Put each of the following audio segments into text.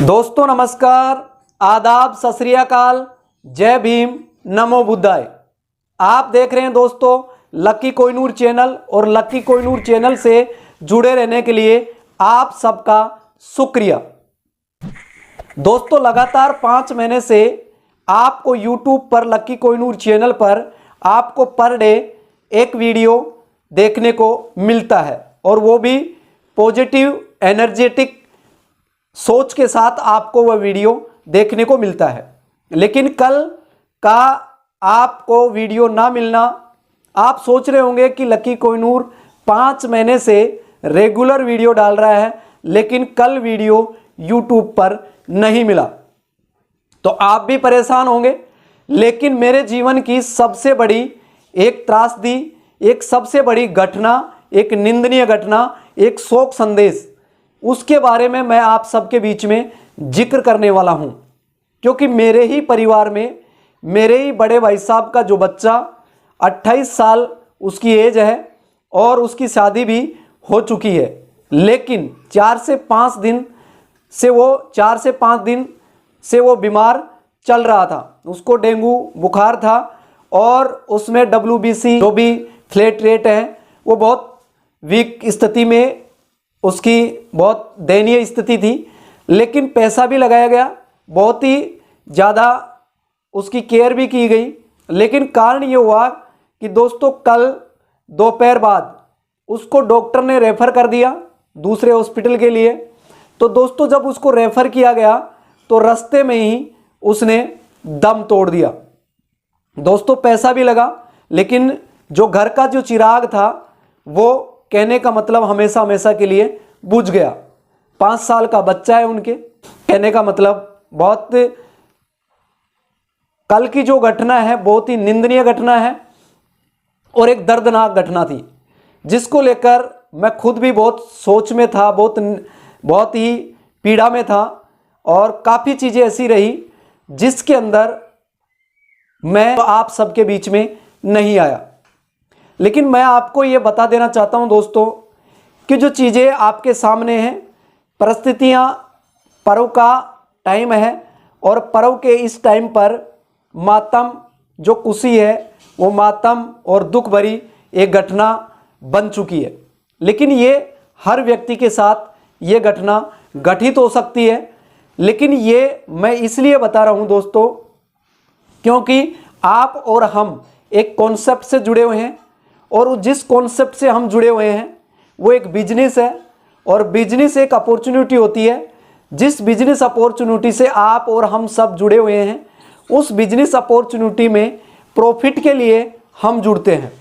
दोस्तों नमस्कार, आदाब, सत श्री अकाल, जय भीम, नमो बुद्धाय। आप देख रहे हैं दोस्तों लकी कोहिनूर चैनल, और लकी कोहिनूर चैनल से जुड़े रहने के लिए आप सबका शुक्रिया। दोस्तों लगातार 5 महीने से आपको यूट्यूब पर लकी कोहिनूर चैनल पर आपको पर डे एक वीडियो देखने को मिलता है, और वो भी पॉजिटिव एनर्जेटिक सोच के साथ आपको वह वीडियो देखने को मिलता है। लेकिन कल का आपको वीडियो ना मिलना, आप सोच रहे होंगे कि लकी कोहिनूर 5 महीने से रेगुलर वीडियो डाल रहा है, लेकिन कल वीडियो यूट्यूब पर नहीं मिला, तो आप भी परेशान होंगे। लेकिन मेरे जीवन की सबसे बड़ी एक त्रासदी, एक सबसे बड़ी घटना, एक निंदनीय घटना, एक शोक संदेश, उसके बारे में मैं आप सबके बीच में जिक्र करने वाला हूं। क्योंकि मेरे ही परिवार में मेरे ही बड़े भाई साहब का जो बच्चा 28 साल उसकी एज है और उसकी शादी भी हो चुकी है, लेकिन 4 से 5 दिन से वो बीमार चल रहा था। उसको डेंगू बुखार था और उसमें WBC जो भी फ्लैट रेट है वो बहुत वीक स्थिति में, उसकी बहुत दयनीय स्थिति थी। लेकिन पैसा भी लगाया गया, बहुत ही ज़्यादा उसकी केयर भी की गई। लेकिन कारण ये हुआ कि दोस्तों कल दोपहर बाद उसको डॉक्टर ने रेफ़र कर दिया दूसरे हॉस्पिटल के लिए। तो दोस्तों जब उसको रेफ़र किया गया तो रास्ते में ही उसने दम तोड़ दिया। दोस्तों पैसा भी लगा, लेकिन जो घर का जो चिराग था वो कहने का मतलब हमेशा हमेशा के लिए बुझ गया। 5 साल का बच्चा है उनके, कहने का मतलब बहुत, कल की जो घटना है बहुत ही निंदनीय घटना है और एक दर्दनाक घटना थी, जिसको लेकर मैं खुद भी बहुत सोच में था, बहुत ही पीड़ा में था, और काफ़ी चीज़ें ऐसी रही जिसके अंदर मैं आप सबके बीच में नहीं आया। लेकिन मैं आपको ये बता देना चाहता हूँ दोस्तों कि जो चीज़ें आपके सामने हैं, परिस्थितियाँ, पर्व का टाइम है और पर्व के इस टाइम पर मातम जो खुशी है वो मातम और दुख भरी एक घटना बन चुकी है। लेकिन ये हर व्यक्ति के साथ ये घटना घटित हो सकती है। लेकिन ये मैं इसलिए बता रहा हूँ दोस्तों क्योंकि आप और हम एक कॉन्सेप्ट से जुड़े हुए हैं, और जिस कॉन्सेप्ट से हम जुड़े हुए हैं वो एक बिजनेस है, और बिजनेस एक अपॉर्चुनिटी होती है। जिस बिजनेस अपॉर्चुनिटी से आप और हम सब जुड़े हुए हैं, उस बिजनेस अपॉर्चुनिटी में प्रॉफिट के लिए हम जुड़ते हैं।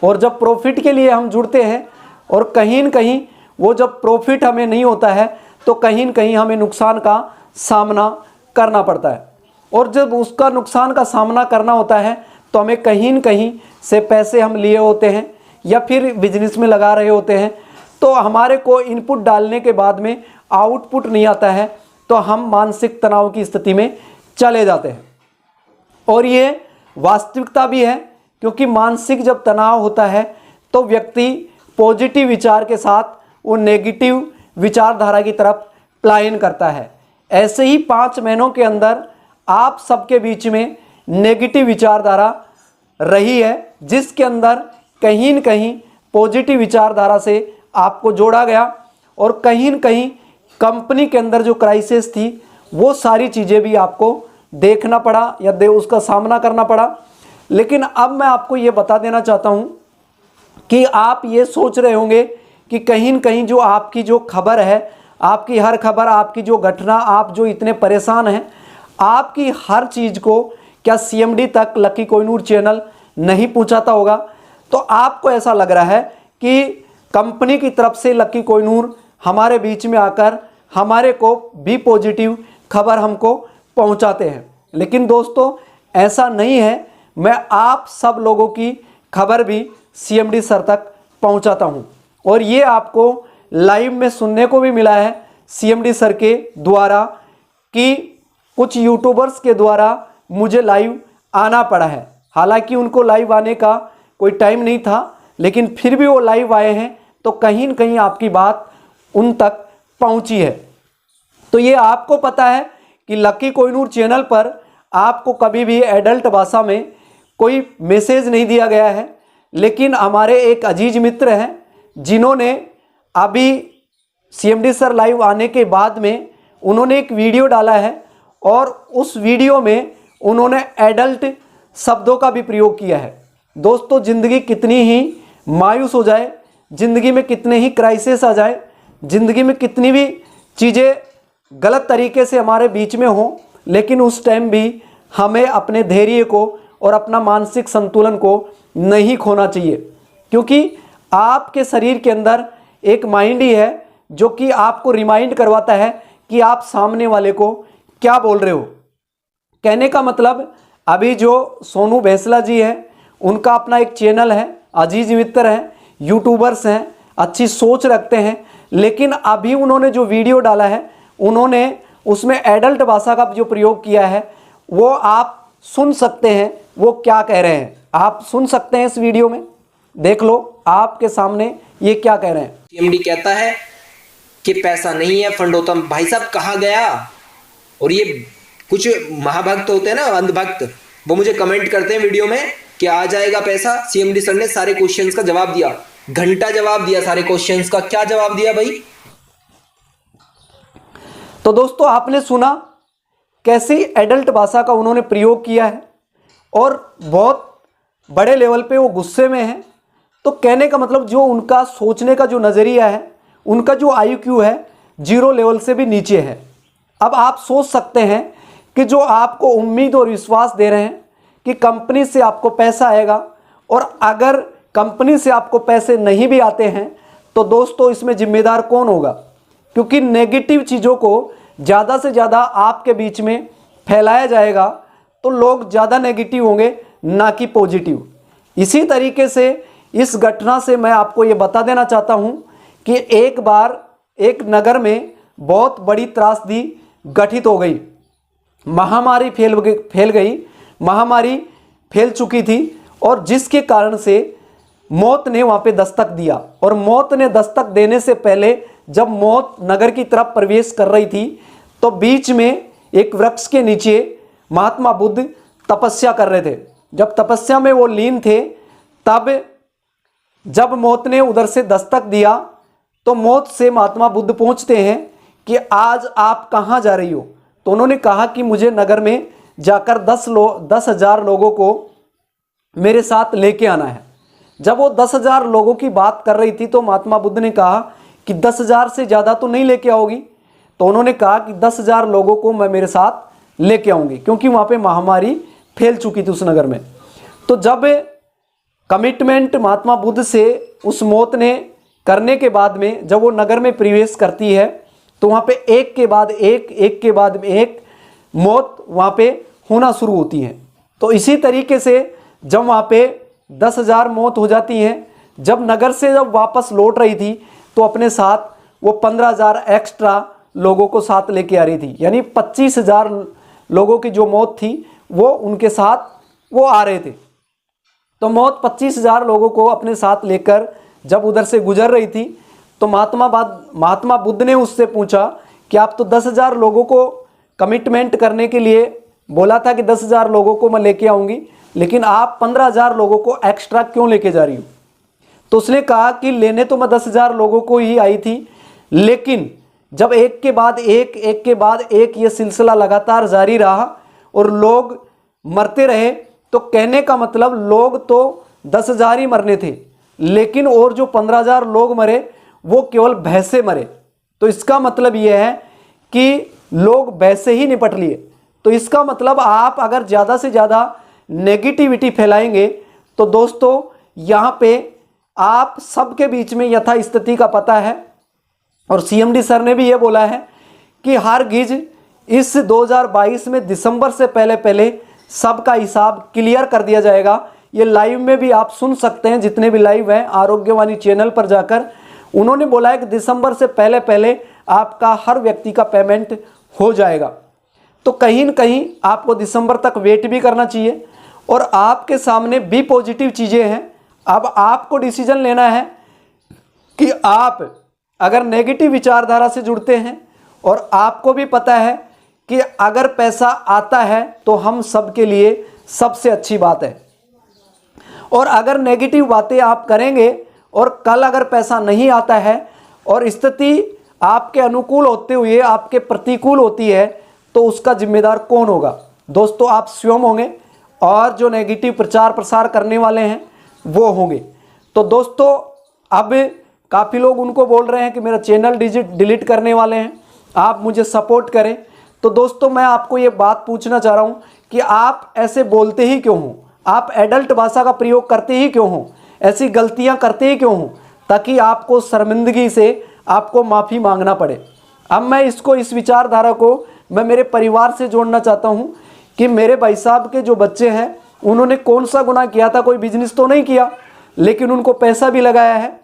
और जब प्रॉफिट के लिए हम जुड़ते हैं और कहीं न कहीं वो जब प्रॉफिट हमें नहीं होता है तो कहीं न कहीं हमें नुकसान का सामना करना पड़ता है। और जब उसका नुकसान का सामना करना होता है तो हमें कहीं न कहीं से पैसे हम लिए होते हैं या फिर बिजनेस में लगा रहे होते हैं, तो हमारे को इनपुट डालने के बाद में आउटपुट नहीं आता है, तो हम मानसिक तनाव की स्थिति में चले जाते हैं। और ये वास्तविकता भी है, क्योंकि मानसिक जब तनाव होता है तो व्यक्ति पॉजिटिव विचार के साथ वो नेगेटिव विचारधारा की तरफ पलायन करता है। ऐसे ही 5 महीनों के अंदर आप सबके बीच में नेगेटिव विचारधारा रही है, जिसके अंदर कहीं न कहीं पॉजिटिव विचारधारा से आपको जोड़ा गया, और कहीं न कहीं कंपनी के अंदर जो क्राइसिस थी वो सारी चीज़ें भी आपको देखना पड़ा या उसका सामना करना पड़ा। लेकिन अब मैं आपको ये बता देना चाहता हूँ कि आप ये सोच रहे होंगे कि कहीं न कहीं जो आपकी जो खबर है, आपकी हर खबर, आपकी जो घटना, आप जो इतने परेशान हैं, आपकी हर चीज़ को क्या CMD तक लकी कोहिनूर चैनल नहीं पहुंचाता होगा। तो आपको ऐसा लग रहा है कि कंपनी की तरफ से लकी कोहिनूर हमारे बीच में आकर हमारे को भी पॉजिटिव खबर हमको पहुंचाते हैं। लेकिन दोस्तों ऐसा नहीं है, मैं आप सब लोगों की खबर भी CMD सर तक पहुंचाता हूं, और ये आपको लाइव में सुनने को भी मिला है CMD सर के द्वारा कि कुछ यूट्यूबर्स के द्वारा मुझे लाइव आना पड़ा है। हालांकि उनको लाइव आने का कोई टाइम नहीं था, लेकिन फिर भी वो लाइव आए हैं, तो कहीं न कहीं आपकी बात उन तक पहुंची है। तो ये आपको पता है कि लकी कोहिनूर चैनल पर आपको कभी भी एडल्ट भाषा में कोई मैसेज नहीं दिया गया है, लेकिन हमारे एक अजीज मित्र हैं जिन्होंने अभी CMD सर लाइव आने के बाद में उन्होंने एक वीडियो डाला है और उस वीडियो में उन्होंने एडल्ट शब्दों का भी प्रयोग किया है। दोस्तों, ज़िंदगी कितनी ही मायूस हो जाए, ज़िंदगी में कितने ही क्राइसिस आ जाए, ज़िंदगी में कितनी भी चीज़ें गलत तरीके से हमारे बीच में हों, लेकिन उस टाइम भी हमें अपने धैर्य को और अपना मानसिक संतुलन को नहीं खोना चाहिए, क्योंकि आपके शरीर के अंदर एक माइंड ही है जो कि आपको रिमाइंड करवाता है कि आप सामने वाले को क्या बोल रहे हो। कहने का मतलब, अभी जो सोनू बेसला जी हैं उनका अपना एक चैनल है, अजीज मित्र हैं, यूट्यूबर्स हैं, अच्छी सोच रखते हैं, लेकिन अभी उन्होंने जो वीडियो डाला है उन्होंने उसमें एडल्ट भाषा का जो प्रयोग किया है वो आप सुन सकते हैं वो क्या कह रहे हैं। आप सुन सकते हैं इस वीडियो में, देख लो आपके सामने ये क्या कह रहे हैं। CMD कहता है कि पैसा नहीं है फंड होता। भाई साहब कहाँ गया? और ये कुछ महाभक्त होते हैं ना, अंधभक्त, वो मुझे कमेंट करते हैं वीडियो में कि आ जाएगा पैसा। CMD सर ने सारे क्वेश्चंस का जवाब दिया, घंटा जवाब दिया सारे क्वेश्चंस का। क्या जवाब दिया भाई? तो दोस्तों, आपने सुना कैसी एडल्ट भाषा का उन्होंने प्रयोग किया है और बहुत बड़े लेवल पे वो गुस्से में है। तो कहने का मतलब, जो उनका सोचने का जो नज़रिया है, उनका जो IQ है 0 लेवल से भी नीचे है। अब आप सोच सकते हैं कि जो आपको उम्मीद और विश्वास दे रहे हैं कि कंपनी से आपको पैसा आएगा, और अगर कंपनी से आपको पैसे नहीं भी आते हैं तो दोस्तों इसमें जिम्मेदार कौन होगा? क्योंकि नेगेटिव चीज़ों को ज़्यादा से ज़्यादा आपके बीच में फैलाया जाएगा तो लोग ज़्यादा नेगेटिव होंगे, ना कि पॉजिटिव। इसी तरीके से इस घटना से मैं आपको ये बता देना चाहता हूँ कि एक बार एक नगर में बहुत बड़ी त्रासदी गठित हो गई, महामारी फैल गई, महामारी फैल चुकी थी, और जिसके कारण से मौत ने वहाँ पे दस्तक दिया। और मौत ने दस्तक देने से पहले जब मौत नगर की तरफ प्रवेश कर रही थी तो बीच में एक वृक्ष के नीचे महात्मा बुद्ध तपस्या कर रहे थे। जब तपस्या में वो लीन थे, तब जब मौत ने उधर से दस्तक दिया तो मौत से महात्मा बुद्ध पूछते हैं कि आज आप कहाँ जा रही हो? तो उन्होंने कहा कि मुझे नगर में जाकर 10,000 लोगों को मेरे साथ लेके आना है। जब वो 10,000 लोगों की बात कर रही थी तो महात्मा बुद्ध ने कहा कि 10,000 से ज़्यादा तो नहीं लेके आओगी? तो उन्होंने कहा कि 10,000 लोगों को मैं मेरे साथ लेके आऊँगी, क्योंकि वहाँ पे महामारी फैल चुकी थी उस नगर में। तो जब कमिटमेंट महात्मा बुद्ध से उस मौत ने करने के बाद में जब वो नगर में प्रवेश करती है तो वहाँ पे एक के बाद एक मौत वहाँ पे होना शुरू होती है। तो इसी तरीके से जब वहाँ पे 10,000 मौत हो जाती हैं, जब नगर से जब वापस लौट रही थी तो अपने साथ वो 15,000 एक्स्ट्रा लोगों को साथ लेके आ रही थी, यानी 25,000 लोगों की जो मौत थी वो उनके साथ वो आ रहे थे। तो मौत 25,000 लोगों को अपने साथ लेकर जब उधर से गुजर रही थी तो महात्मा बुद्ध ने उससे पूछा कि आप तो 10,000 लोगों को कमिटमेंट करने के लिए बोला था कि 10,000 लोगों को मैं लेके आऊँगी, लेकिन आप 15,000 लोगों को एक्स्ट्रा क्यों लेके जा रही हो? तो उसने कहा कि लेने तो मैं 10,000 लोगों को ही आई थी, लेकिन जब एक के बाद एक ये सिलसिला लगातार जारी रहा और लोग मरते रहे, तो कहने का मतलब लोग तो 10,000 ही मरने थे, लेकिन और जो 15,000 लोग मरे वो केवल भय से मरे। तो इसका मतलब ये है कि लोग भय से ही निपट लिए। तो इसका मतलब आप अगर ज़्यादा से ज़्यादा नेगेटिविटी फैलाएंगे तो दोस्तों यहाँ पे आप सबके बीच में यथास्थिति का पता है। और CMD सर ने भी ये बोला है कि हर गिज इस 2022 में दिसंबर से पहले सबका हिसाब क्लियर कर दिया जाएगा। ये लाइव में भी आप सुन सकते हैं, जितने भी लाइव हैं आरोग्यवाणी चैनल पर जाकर। उन्होंने बोला है कि दिसंबर से पहले आपका हर व्यक्ति का पेमेंट हो जाएगा। तो कहीं न कहीं आपको दिसंबर तक वेट भी करना चाहिए। और आपके सामने भी पॉजिटिव चीज़ें हैं। अब आपको डिसीजन लेना है कि आप अगर नेगेटिव विचारधारा से जुड़ते हैं और आपको भी पता है कि अगर पैसा आता है तो हम सब के लिए सबसे अच्छी बात है। और अगर नेगेटिव बातें आप करेंगे और कल अगर पैसा नहीं आता है और स्थिति आपके अनुकूल होते हुए आपके प्रतिकूल होती है तो उसका जिम्मेदार कौन होगा? दोस्तों, आप स्वयं होंगे और जो नेगेटिव प्रचार प्रसार करने वाले हैं वो होंगे। तो दोस्तों, अब काफ़ी लोग उनको बोल रहे हैं कि मेरा चैनल डिलीट करने वाले हैं, आप मुझे सपोर्ट करें। तो दोस्तों, मैं आपको ये बात पूछना चाह रहा हूँ कि आप ऐसे बोलते ही क्यों हो? आप एडल्ट भाषा का प्रयोग करते ही क्यों हो? ऐसी गलतियाँ करते ही क्यों हो? ताकि आपको शर्मिंदगी से आपको माफ़ी मांगना पड़े। अब मैं इस विचारधारा को मैं मेरे परिवार से जोड़ना चाहता हूँ कि मेरे भाई साहब के जो बच्चे हैं उन्होंने कौन सा गुनाह किया था? कोई बिजनेस तो नहीं किया, लेकिन उनको पैसा भी लगाया है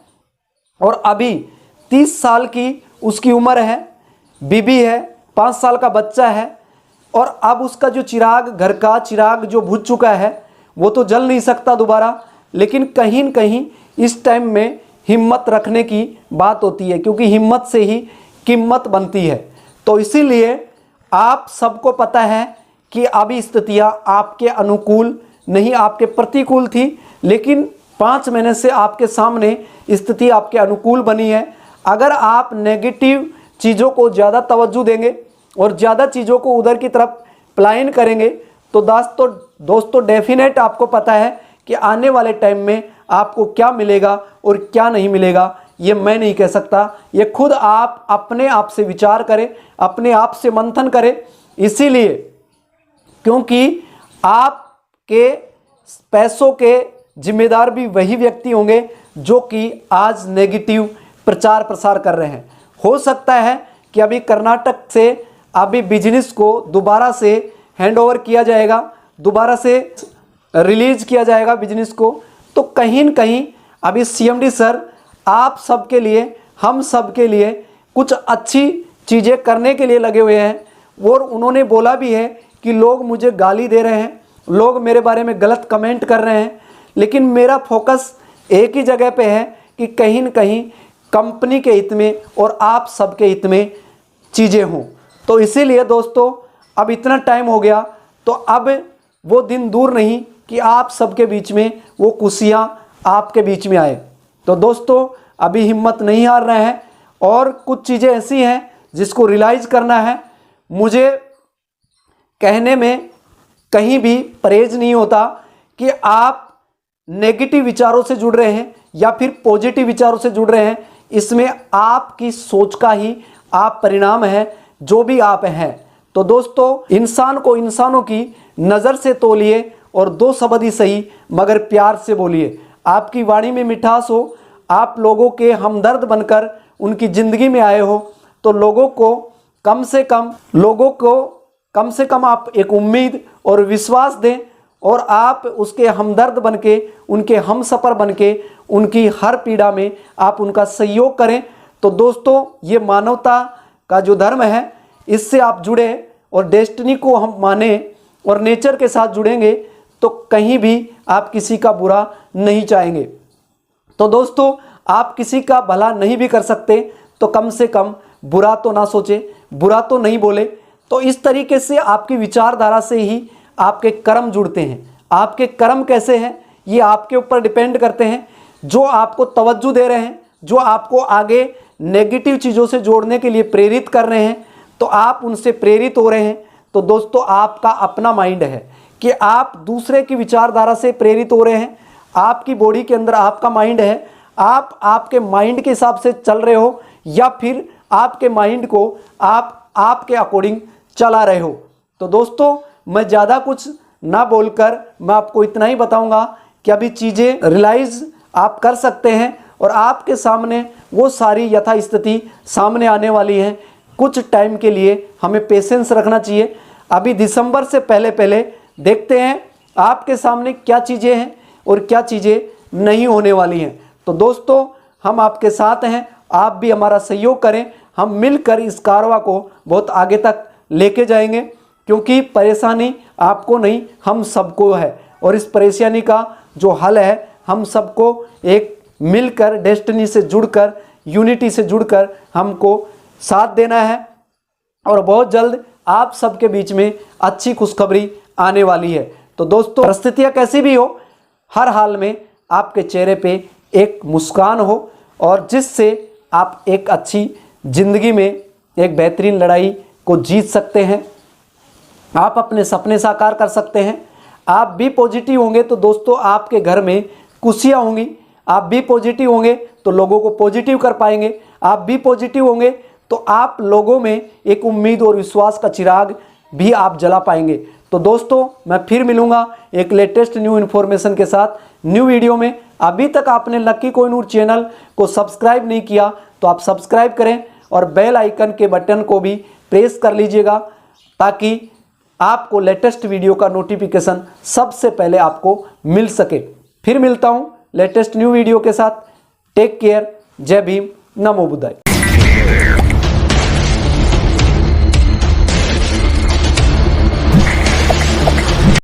और अभी 30 साल की उसकी उम्र है, बीबी है, 5 साल का बच्चा है और अब उसका जो चिराग, घर का चिराग जो बुझ चुका है वो तो जल नहीं सकता दोबारा। लेकिन कहीं न कहीं इस टाइम में हिम्मत रखने की बात होती है, क्योंकि हिम्मत से ही कीमत बनती है। तो इसीलिए आप सबको पता है कि अभी स्थितियाँ आपके अनुकूल नहीं, आपके प्रतिकूल थी, लेकिन 5 महीने से आपके सामने स्थिति आपके अनुकूल बनी है। अगर आप नेगेटिव चीज़ों को ज़्यादा तवज्जो देंगे और ज़्यादा चीज़ों को उधर की तरफ प्लान करेंगे तो दोस्तों डेफिनेट आपको पता है कि आने वाले टाइम में आपको क्या मिलेगा और क्या नहीं मिलेगा ये मैं नहीं कह सकता। ये खुद आप अपने आप से विचार करें, अपने आप से मंथन करें। इसीलिए क्योंकि आपके पैसों के जिम्मेदार भी वही व्यक्ति होंगे जो कि आज नेगेटिव प्रचार प्रसार कर रहे हैं। हो सकता है कि अभी कर्नाटक से अभी बिजनेस को दोबारा से हैंडओवर किया जाएगा, दोबारा से रिलीज किया जाएगा बिजनेस को। तो कहीं न कहीं अभी सीएमडी सर आप सबके लिए, हम सब के लिए कुछ अच्छी चीज़ें करने के लिए लगे हुए हैं। और उन्होंने बोला भी है कि लोग मुझे गाली दे रहे हैं, लोग मेरे बारे में गलत कमेंट कर रहे हैं, लेकिन मेरा फोकस एक ही जगह पे है कि कहीं न कहीं कंपनी के हित में और आप सबके हित में चीज़ें हों। तो इसीलिए दोस्तों, अब इतना टाइम हो गया तो अब वो दिन दूर नहीं कि आप सबके बीच में वो खुशियाँ आपके बीच में आए। तो दोस्तों, अभी हिम्मत नहीं हार रहे हैं और कुछ चीज़ें ऐसी हैं जिसको रियलाइज़ करना है। मुझे कहने में कहीं भी परहेज नहीं होता कि आप नेगेटिव विचारों से जुड़ रहे हैं या फिर पॉजिटिव विचारों से जुड़ रहे हैं। इसमें आपकी सोच का ही आप परिणाम है, जो भी आप हैं। तो दोस्तों, इंसान को इंसानों की नज़र से तोलिए और 2 शब्द ही सही मगर प्यार से बोलिए। आपकी वाणी में मिठास हो, आप लोगों के हमदर्द बनकर उनकी ज़िंदगी में आए हो, तो लोगों को कम से कम आप एक उम्मीद और विश्वास दें और आप उसके हमदर्द बनके, उनके हमसफ़र बनके, उनकी हर पीड़ा में आप उनका सहयोग करें। तो दोस्तों, ये मानवता का जो धर्म है इससे आप जुड़े और डेस्टिनी को हम माने और नेचर के साथ जुड़ेंगे तो कहीं भी आप किसी का बुरा नहीं चाहेंगे। तो दोस्तों, आप किसी का भला नहीं भी कर सकते तो कम से कम बुरा तो ना सोचे, बुरा तो नहीं बोले। तो इस तरीके से आपकी विचारधारा से ही आपके कर्म जुड़ते हैं। आपके कर्म कैसे हैं ये आपके ऊपर डिपेंड करते हैं। जो आपको तवज्जो दे रहे हैं, जो आपको आगे नेगेटिव चीज़ों से जोड़ने के लिए प्रेरित कर रहे हैं, तो आप उनसे प्रेरित हो रहे हैं। तो दोस्तों, आपका अपना माइंड है कि आप दूसरे की विचारधारा से प्रेरित हो रहे हैं। आपकी बॉडी के अंदर आपका माइंड है, आप आपके माइंड के हिसाब से चल रहे हो या फिर आपके माइंड को आप आपके अकॉर्डिंग चला रहे हो। तो दोस्तों, मैं ज़्यादा कुछ ना बोलकर मैं आपको इतना ही बताऊंगा कि अभी चीज़ें रियलाइज़ आप कर सकते हैं और आपके सामने वो सारी यथास्थिति सामने आने वाली है। कुछ टाइम के लिए हमें पेशेंस रखना चाहिए। अभी दिसंबर से पहले देखते हैं आपके सामने क्या चीज़ें हैं और क्या चीज़ें नहीं होने वाली हैं। तो दोस्तों, हम आपके साथ हैं, आप भी हमारा सहयोग करें। हम मिलकर इस कारवां को बहुत आगे तक लेके जाएंगे, क्योंकि परेशानी आपको नहीं हम सबको है और इस परेशानी का जो हल है हम सबको एक मिलकर डेस्टिनी से जुड़कर, यूनिटी से जुड़कर हमको साथ देना है। और बहुत जल्द आप सबके बीच में अच्छी खुशखबरी आने वाली है। तो दोस्तों, परिस्थितियाँ कैसी भी हो, हर हाल में आपके चेहरे पे एक मुस्कान हो और जिससे आप एक अच्छी ज़िंदगी में एक बेहतरीन लड़ाई को जीत सकते हैं। आप अपने सपने साकार कर सकते हैं। आप भी पॉजिटिव होंगे तो दोस्तों आपके घर में खुशियाँ होंगी। आप भी पॉजिटिव होंगे तो लोगों को पॉजिटिव कर पाएंगे। आप भी पॉजिटिव होंगे तो आप लोगों में एक उम्मीद और विश्वास का चिराग भी आप जला पाएंगे। तो दोस्तों, मैं फिर मिलूंगा एक लेटेस्ट न्यू इन्फॉर्मेशन के साथ न्यू वीडियो में। अभी तक आपने लकी कोहिनूर चैनल को सब्सक्राइब नहीं किया तो आप सब्सक्राइब करें और बेल आइकन के बटन को भी प्रेस कर लीजिएगा ताकि आपको लेटेस्ट वीडियो का नोटिफिकेशन सबसे पहले आपको मिल सके। फिर मिलता हूँ लेटेस्ट न्यू वीडियो के साथ। Take care. जय भीम। नमो बुद्धाय।